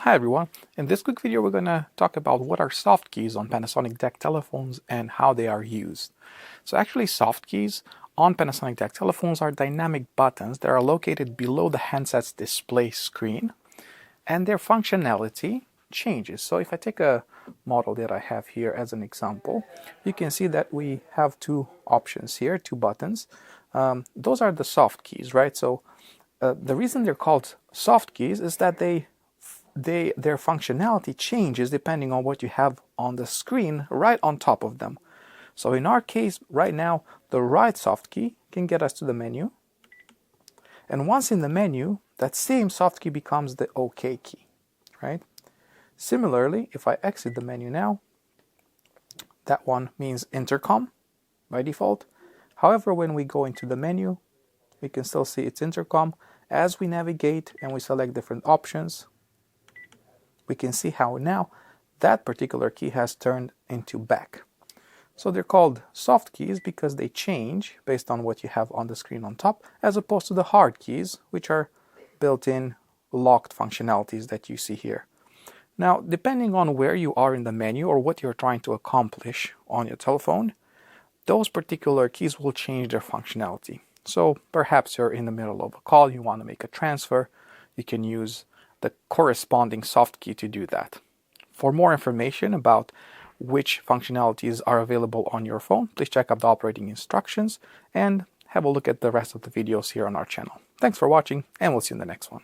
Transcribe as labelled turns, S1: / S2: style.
S1: Hi everyone, in this quick video we're going to talk about what are soft keys on Panasonic DECT telephones and how they are used. So actually soft keys on Panasonic DECT telephones are dynamic buttons that are located below the handset's display screen, and their functionality changes. So if I take a model that I have here as an example, you can see that we have two options here, two buttons. Those are the soft keys, right? So the reason they're called soft keys is that their functionality changes depending on what you have on the screen right on top of them. So in our case right now, the right soft key can get us to the menu, and once in the menu, that same soft key becomes the OK key, right? Similarly, if I exit the menu now, that one means intercom by default. However, when we go into the menu, we can still see it's intercom. As we navigate and we select different options, we can see how now that particular key has turned into back. So they're called soft keys because they change based on what you have on the screen on top, as opposed to the hard keys, which are built-in locked functionalities that you see here. Now, depending on where you are in the menu or what you're trying to accomplish on your telephone, those particular keys will change their functionality. So perhaps you're in the middle of a call, you want to make a transfer, you can use the corresponding soft key to do that. For more information about which functionalities are available on your phone, please check out the operating instructions and have a look at the rest of the videos here on our channel. Thanks for watching, and we'll see you in the next one.